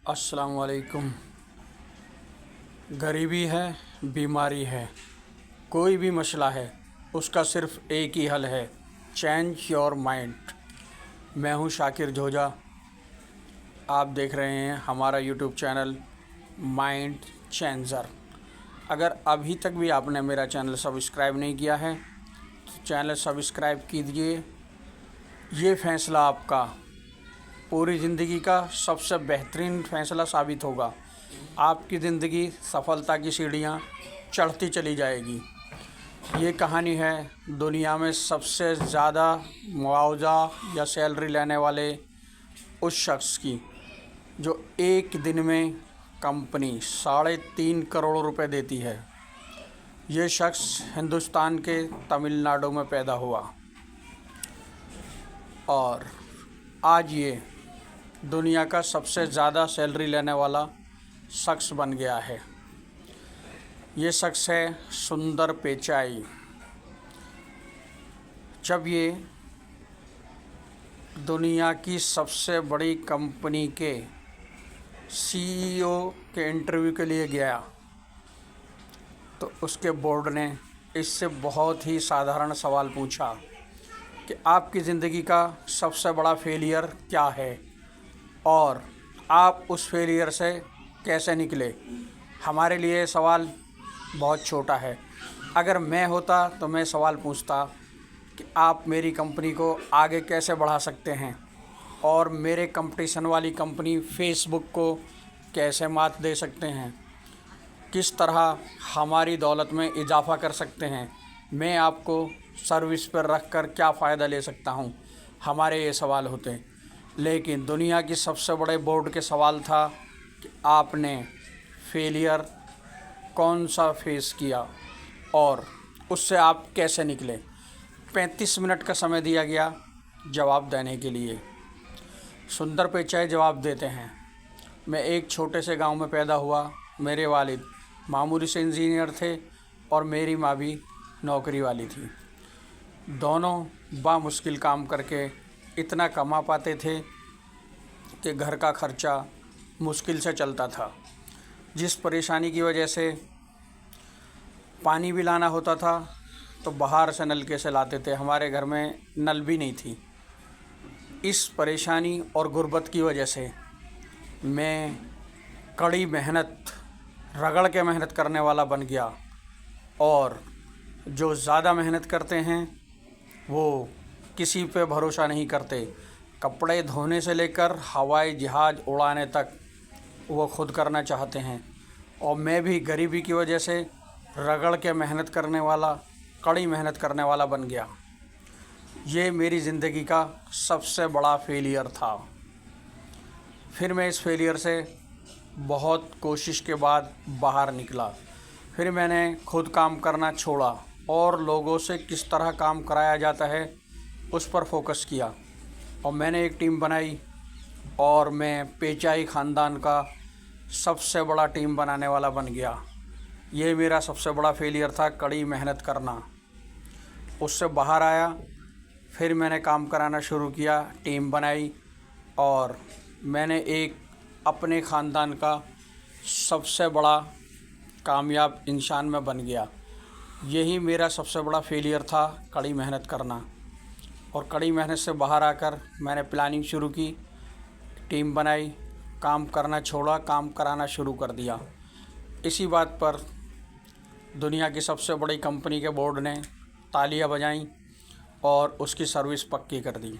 अस्सलाम वालेकुम। गरीबी है, बीमारी है, कोई भी मसला है, उसका सिर्फ़ एक ही हल है, चेंज योर माइंड। मैं हूं शाकिर जोजा। आप देख रहे हैं हमारा यूट्यूब चैनल माइंड चेंजर। अगर अभी तक भी आपने मेरा चैनल सब्सक्राइब नहीं किया है तो चैनल सब्सक्राइब कीजिए। ये फ़ैसला आपका पूरी ज़िंदगी का सबसे बेहतरीन फ़ैसला साबित होगा। आपकी ज़िंदगी सफलता की सीढ़ियाँ चढ़ती चली जाएगी। ये कहानी है दुनिया में सबसे ज़्यादा मुआवजा या सैलरी लेने वाले उस शख्स की जो एक दिन में कंपनी 3.5 करोड़ रुपए देती है। ये शख्स हिंदुस्तान के तमिलनाडु में पैदा हुआ और आज ये दुनिया का सबसे ज़्यादा सैलरी लेने वाला शख्स बन गया है। ये शख्स है सुंदर पिचाई। जब ये दुनिया की सबसे बड़ी कंपनी के सीईओ के इंटरव्यू के लिए गया तो उसके बोर्ड ने इससे बहुत ही साधारण सवाल पूछा कि आपकी ज़िंदगी का सबसे बड़ा फेलियर क्या है और आप उस फेलियर से कैसे निकले। हमारे लिए ये सवाल बहुत छोटा है। अगर मैं होता तो मैं सवाल पूछता कि आप मेरी कंपनी को आगे कैसे बढ़ा सकते हैं और मेरे कंपटीशन वाली कंपनी फेसबुक को कैसे मात दे सकते हैं, किस तरह हमारी दौलत में इजाफ़ा कर सकते हैं, मैं आपको सर्विस पर रख कर क्या फ़ायदा ले सकता हूं। हमारे ये सवाल होते। लेकिन दुनिया की सबसे बड़े बोर्ड के सवाल था कि आपने फेलियर कौन सा फेस किया और उससे आप कैसे निकले। 35 मिनट का समय दिया गया जवाब देने के लिए। सुंदर पिचाई जवाब देते हैं, मैं एक छोटे से गांव में पैदा हुआ। मेरे वालिद मामूली से इंजीनियर थे और मेरी माँ भी नौकरी वाली थी। दोनों बामुश्किल काम करके इतना कमा पाते थे कि घर का खर्चा मुश्किल से चलता था। जिस परेशानी की वजह से पानी भी लाना होता था तो बाहर से नलके से लाते थे। हमारे घर में नल भी नहीं थी। इस परेशानी और गुर्बत की वजह से मैं कड़ी मेहनत, रगड़ के मेहनत करने वाला बन गया और जो ज़्यादा मेहनत करते हैं वो किसी पे भरोसा नहीं करते। कपड़े धोने से लेकर हवाई जहाज़ उड़ाने तक वो खुद करना चाहते हैं और मैं भी गरीबी की वजह से रगड़ के मेहनत करने वाला, कड़ी मेहनत करने वाला बन गया। ये मेरी ज़िंदगी का सबसे बड़ा फेलियर था। फिर मैं इस फेलियर से बहुत कोशिश के बाद बाहर निकला। फिर मैंने खुद काम करना छोड़ा और लोगों से किस तरह काम कराया जाता है उस पर फोकस किया और मैंने एक टीम बनाई और मैं पिचाई ख़ानदान का सबसे बड़ा टीम बनाने वाला बन गया। ये मेरा सबसे बड़ा फेलियर था, कड़ी मेहनत करना। उससे बाहर आया, फिर मैंने काम कराना शुरू किया, टीम बनाई और मैंने एक अपने ख़ानदान का सबसे बड़ा कामयाब इंसान में बन गया। यही मेरा सबसे बड़ा फेलियर था, कड़ी मेहनत करना। और कड़ी मेहनत से बाहर आकर मैंने प्लानिंग शुरू की, टीम बनाई, काम करना छोड़ा, काम कराना शुरू कर दिया। इसी बात पर दुनिया की सबसे बड़ी कंपनी के बोर्ड ने तालियां बजाईं और उसकी सर्विस पक्की कर दी।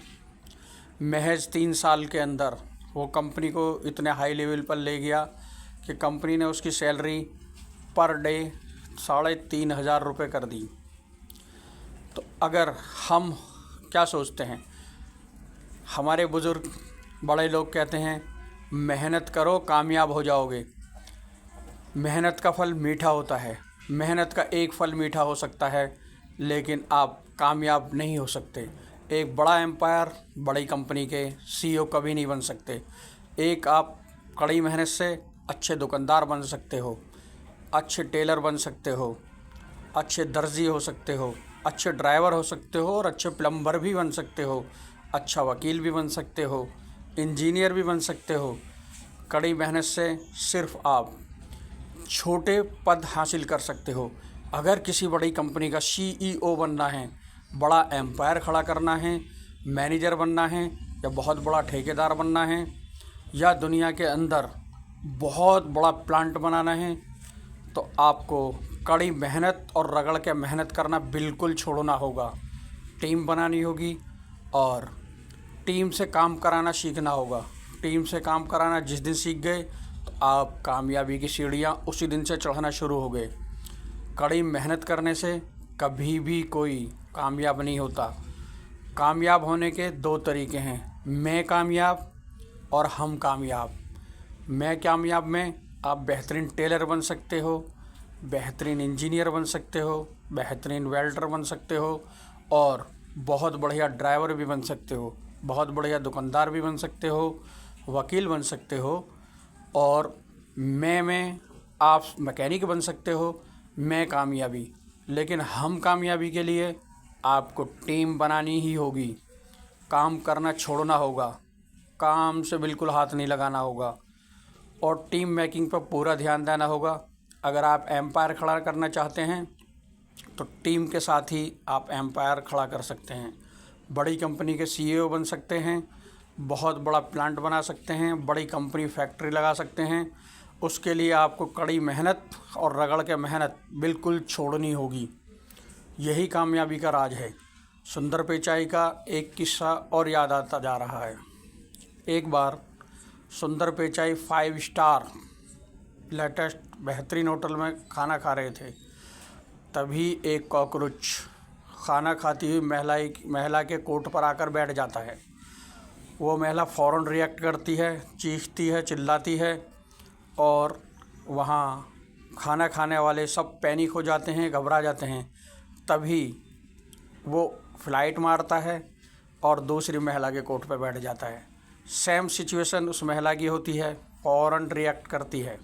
महज 3 साल के अंदर वो कंपनी को इतने हाई लेवल पर ले गया कि कंपनी ने उसकी सैलरी पर डे 3,500 रुपये कर दी। तो अगर हम क्या सोचते हैं, हमारे बुज़ुर्ग बड़े लोग कहते हैं मेहनत करो कामयाब हो जाओगे। मेहनत का फल मीठा होता है। मेहनत का एक फल मीठा हो सकता है लेकिन आप कामयाब नहीं हो सकते। एक बड़ा एम्पायर, बड़ी कंपनी के सीईओ कभी नहीं बन सकते। एक आप कड़ी मेहनत से अच्छे दुकानदार बन सकते हो, अच्छे टेलर बन सकते हो, अच्छे दर्जी हो सकते हो, अच्छे ड्राइवर हो सकते हो और अच्छे प्लम्बर भी बन सकते हो, अच्छा वकील भी बन सकते हो, इंजीनियर भी बन सकते हो। कड़ी मेहनत से सिर्फ आप छोटे पद हासिल कर सकते हो। अगर किसी बड़ी कंपनी का CEO बनना है, बड़ा एम्पायर खड़ा करना है, मैनेजर बनना है, या बहुत बड़ा ठेकेदार बनना है, या दुनिया के अंदर बहुत बड़ा प्लांट बनाना है, तो आपको कड़ी मेहनत और रगड़ के मेहनत करना बिल्कुल छोड़ना होगा। टीम बनानी होगी और टीम से काम कराना सीखना होगा। टीम से काम कराना जिस दिन सीख गए तो आप कामयाबी की सीढ़ियाँ उसी दिन से चढ़ना शुरू हो गए। कड़ी मेहनत करने से कभी भी कोई कामयाब नहीं होता। कामयाब होने के दो तरीके हैं, मैं कामयाब और हम कामयाब। मैं कामयाब में आप बेहतरीन टेलर बन सकते हो, बेहतरीन इंजीनियर बन सकते हो, बेहतरीन वेल्डर बन सकते हो, और बहुत बढ़िया ड्राइवर भी बन सकते हो, बहुत बढ़िया दुकानदार भी बन सकते हो, वकील बन सकते हो। और मैं में आप मैकेनिक बन सकते हो। मैं कामयाबी, लेकिन हम कामयाबी के लिए आपको टीम बनानी ही होगी। काम करना छोड़ना होगा, काम से बिल्कुल हाथ नहीं लगाना होगा, और टीम मेकिंग पर पूरा ध्यान देना होगा। अगर आप एम्पायर खड़ा करना चाहते हैं तो टीम के साथ ही आप एम्पायर खड़ा कर सकते हैं। बड़ी कंपनी के CEO बन सकते हैं, बहुत बड़ा प्लांट बना सकते हैं, बड़ी कंपनी फैक्ट्री लगा सकते हैं। उसके लिए आपको कड़ी मेहनत और रगड़ के मेहनत बिल्कुल छोड़नी होगी। यही कामयाबी का राज है। सुंदर पिचाई का एक किस्सा और याद आता जा रहा है। एक बार सुंदर पिचाई 5 स्टार लेटेस्ट बेहतरीन होटल में खाना खा रहे थे। तभी एक कॉकरोच खाना खाती हुई महिला के कोट पर आकर बैठ जाता है। वो महिला फ़ौरन रिएक्ट करती है, चीखती है, चिल्लाती है, और वहाँ खाना खाने वाले सब पैनिक हो जाते हैं, घबरा जाते हैं। तभी वो फ्लाइट मारता है और दूसरी महिला के कोट पर बैठ जाता है। सेम सिचुएशन उस महिला की होती है, फ़ौरन रिएक्ट करती है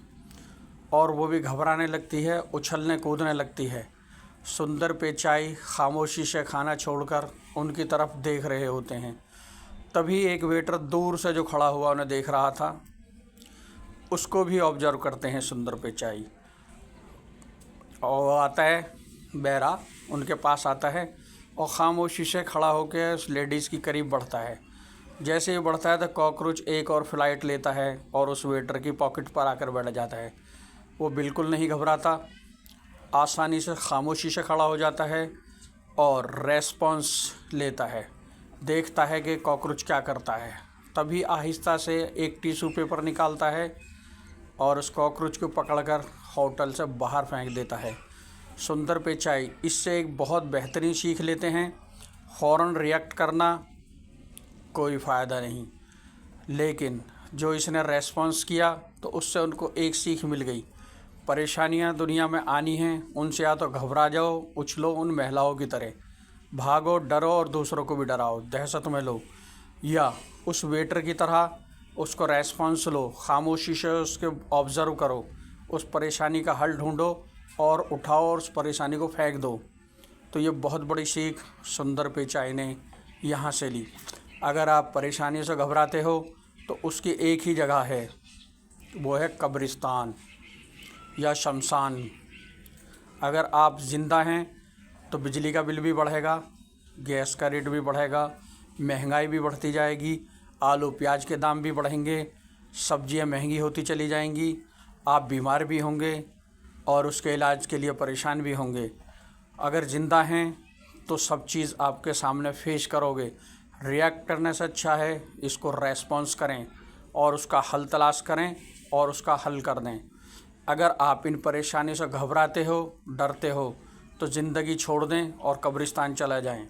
और वो भी घबराने लगती है, उछलने कूदने लगती है। सुंदर पिचाई खामोशी से खाना छोड़कर उनकी तरफ देख रहे होते हैं। तभी एक वेटर दूर से जो खड़ा हुआ उन्हें देख रहा था, उसको भी ऑब्जर्व करते हैं सुंदर पिचाई। और वो आता है, बहरा उनके पास आता है और ख़ामोशी से खड़ा होकर उस लेडीज़ की करीब बढ़ता है। जैसे ही बढ़ता है तो कॉकरोच एक और फ्लाइट लेता है और उस वेटर की पॉकेट पर आकर बैठ जाता है। वो बिल्कुल नहीं घबराता, आसानी से खामोशी से खड़ा हो जाता है और रेस्पॉन्स लेता है, देखता है कि कॉकरोच क्या करता है। तभी आहिस्ता से एक टिश्यू पेपर निकालता है और उस कॉकरोच को पकड़कर होटल से बाहर फेंक देता है। सुंदर पिचाई इससे एक बहुत बेहतरीन सीख लेते हैं। फ़ौरन रिएक्ट करना कोई फ़ायदा नहीं, लेकिन जो इसने रेस्पॉन्स किया तो उससे उनको एक सीख मिल गई। परेशानियां दुनिया में आनी हैं, उनसे या तो घबरा जाओ, उछलो उन महिलाओं की तरह, भागो, डरो और दूसरों को भी डराओ, दहशत में लो, या उस वेटर की तरह उसको रेस्पॉन्स लो, खामोशी से उसके ऑब्ज़र्व करो, उस परेशानी का हल ढूंढो और उठाओ और उस परेशानी को फेंक दो। तो ये बहुत बड़ी सीख सुंदर पिचाई ने यहाँ से ली। अगर आप परेशानी से घबराते हो तो उसकी एक ही जगह है, वो है कब्रिस्तान या शमशान। अगर आप ज़िंदा हैं तो बिजली का बिल भी बढ़ेगा, गैस का रेट भी बढ़ेगा, महंगाई भी बढ़ती जाएगी, आलू प्याज के दाम भी बढ़ेंगे, सब्जियां महंगी होती चली जाएंगी, आप बीमार भी होंगे और उसके इलाज के लिए परेशान भी होंगे। अगर ज़िंदा हैं तो सब चीज़ आपके सामने फेस करोगे। रिएक्ट करने से अच्छा है इसको रेस्पॉन्स करें और उसका हल तलाश करें और उसका हल कर दें। अगर आप इन परेशानी से घबराते हो, डरते हो, तो ज़िंदगी छोड़ दें और कब्रिस्तान चला जाएं।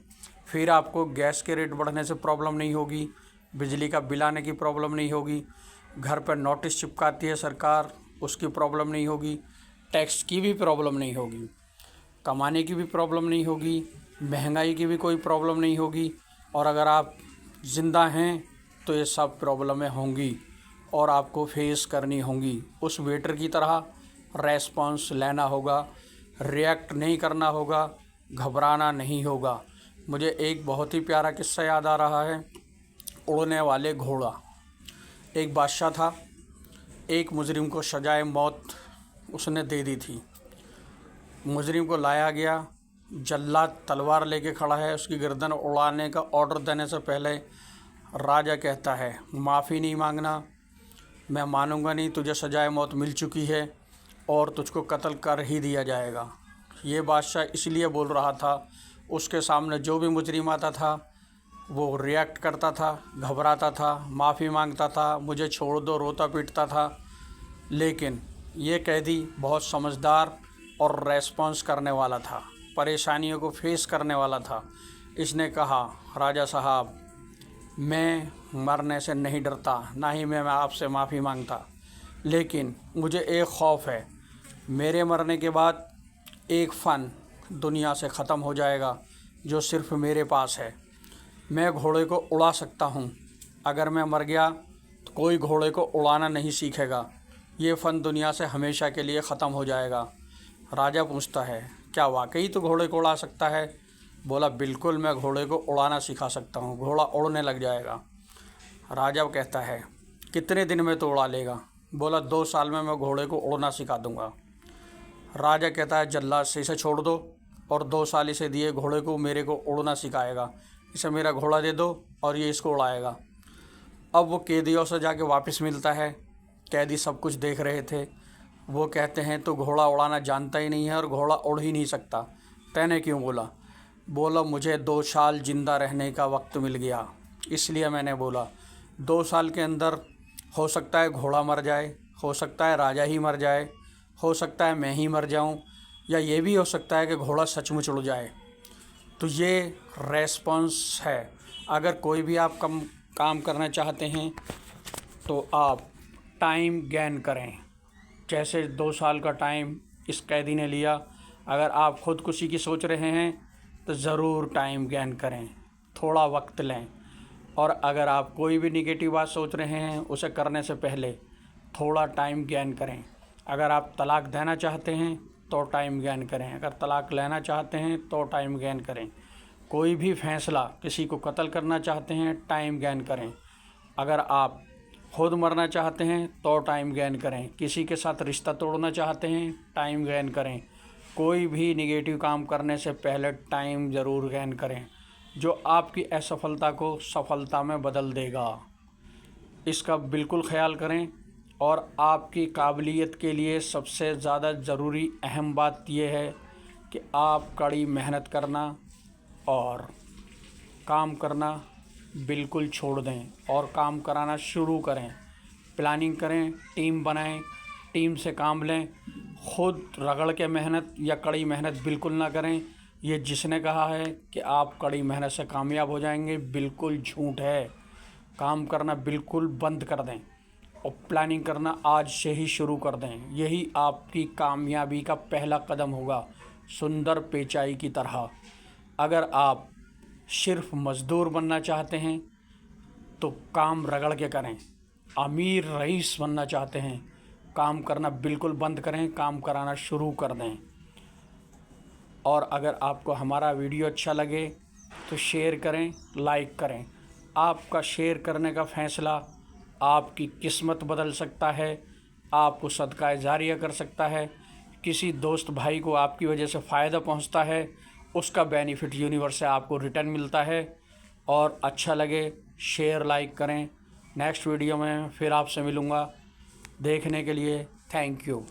फिर आपको गैस के रेट बढ़ने से प्रॉब्लम नहीं होगी, बिजली का बिल आने की प्रॉब्लम नहीं होगी, घर पर नोटिस चिपकाती है सरकार, उसकी प्रॉब्लम नहीं होगी, टैक्स की भी प्रॉब्लम नहीं होगी, कमाने की भी प्रॉब्लम नहीं होगी, महंगाई की भी कोई प्रॉब्लम नहीं होगी। और अगर आप ज़िंदा हैं तो ये सब प्रॉब्लमें होंगी और आपको फेस करनी होंगी। उस वेटर की तरह रेस्पॉन्स लेना होगा, रिएक्ट नहीं करना होगा, घबराना नहीं होगा। मुझे एक बहुत ही प्यारा किस्सा याद आ रहा है, उड़ने वाले घोड़ा। एक बादशाह था, एक मुजरिम को सजाए मौत उसने दे दी थी। मुजरिम को लाया गया, जल्लाद तलवार लेके खड़ा है, उसकी गर्दन उड़ाने का ऑर्डर देने से पहले राजा कहता है माफ़ी नहीं मांगना, मैं मानूंगा नहीं, तुझे सजाए मौत मिल चुकी है और तुझको कत्ल कर ही दिया जाएगा। ये बादशाह इसलिए बोल रहा था, उसके सामने जो भी मुजरिम आता था वो रिएक्ट करता था, घबराता था, माफ़ी मांगता था, मुझे छोड़ दो, रोता पीटता था। लेकिन ये कैदी बहुत समझदार और रेस्पॉन्स करने वाला था, परेशानियों को फेस करने वाला था। इसने कहा राजा साहब, मैं मरने से नहीं डरता, ना ही मैं आपसे माफ़ी मांगता, लेकिन मुझे एक ख़ौफ़ है, मेरे मरने के बाद एक फ़न दुनिया से ख़त्म हो जाएगा जो सिर्फ़ मेरे पास है। मैं घोड़े को उड़ा सकता हूँ, अगर मैं मर गया तो कोई घोड़े को उड़ाना नहीं सीखेगा, ये फ़न दुनिया से हमेशा के लिए ख़त्म हो जाएगा। राजा पूछता है क्या वाकई तो घोड़े को उड़ा सकता है? बोला बिल्कुल, मैं घोड़े को उड़ाना सिखा सकता हूँ, घोड़ा उड़ने लग जाएगा। राजा कहता है कितने दिन में तो उड़ा लेगा? बोला 2 साल में मैं घोड़े को उड़ना सिखा दूँगा। राजा कहता है जल्लाद से इसे छोड़ दो और 2 साल इसे दिए, घोड़े को मेरे को उड़ना सिखाएगा, इसे मेरा घोड़ा दे दो और ये इसको उड़ाएगा। अब वो कैदियों से जाके वापस मिलता है, कैदी सब कुछ देख रहे थे। वो कहते हैं तो घोड़ा उड़ाना जानता ही नहीं है और घोड़ा उड़ ही नहीं सकता, तैने क्यों बोला? बोला मुझे 2 साल ज़िंदा रहने का वक्त मिल गया, इसलिए मैंने बोला 2 साल के अंदर हो सकता है घोड़ा मर जाए, हो सकता है राजा ही मर जाए, हो सकता है मैं ही मर जाऊं, या ये भी हो सकता है कि घोड़ा सचमुच उड़ जाए। तो ये रेस्पॉन्स है। अगर कोई भी आप काम करना चाहते हैं तो आप टाइम गेन करें, जैसे 2 साल का टाइम इस कैदी ने लिया। अगर आप ख़ुदकुशी की सोच रहे हैं तो ज़रूर टाइम गेन करें, थोड़ा वक्त लें। और अगर आप कोई भी निगेटिव बात सोच रहे हैं उसे करने से पहले थोड़ा टाइम गेन करें। अगर आप तलाक देना चाहते हैं तो टाइम गेन करें, अगर तलाक लेना चाहते हैं तो टाइम गेन करें। कोई भी फैसला, किसी को कत्ल करना चाहते हैं टाइम गेन करें। अगर आप खुद मरना चाहते हैं तो टाइम गेन करें। किसी के साथ रिश्ता तोड़ना चाहते हैं टाइम गेन करें। कोई भी निगेटिव काम करने से पहले टाइम ज़रूर गेन करें, जो आपकी असफलता को सफलता में बदल देगा। इसका बिल्कुल ख्याल करें। और आपकी काबिलियत के लिए सबसे ज़्यादा ज़रूरी अहम बात यह है कि आप कड़ी मेहनत करना और काम करना बिल्कुल छोड़ दें और काम कराना शुरू करें। प्लानिंग करें, टीम बनाएं, टीम से काम लें। खुद रगड़ के मेहनत या कड़ी मेहनत बिल्कुल ना करें। ये जिसने कहा है कि आप कड़ी मेहनत से कामयाब हो जाएंगे, बिल्कुल झूठ है। काम करना बिल्कुल बंद कर दें और प्लानिंग करना आज से ही शुरू कर दें। यही आपकी कामयाबी का पहला कदम होगा, सुंदर पेचाई की तरह। अगर आप सिर्फ मज़दूर बनना चाहते हैं तो काम रगड़ के करें। अमीर रईस बनना चाहते हैं, काम करना बिल्कुल बंद करें, काम कराना शुरू कर दें। और अगर आपको हमारा वीडियो अच्छा लगे तो शेयर करें, लाइक करें। आपका शेयर करने का फ़ैसला आपकी किस्मत बदल सकता है, आपको सदका जारिया कर सकता है। किसी दोस्त भाई को आपकी वजह से फ़ायदा पहुंचता है, उसका बेनिफिट यूनिवर्स से आपको रिटर्न मिलता है। और अच्छा लगे शेयर लाइक करें। नेक्स्ट वीडियो में फिर आपसे मिलूँगा। देखने के लिए थैंक यू।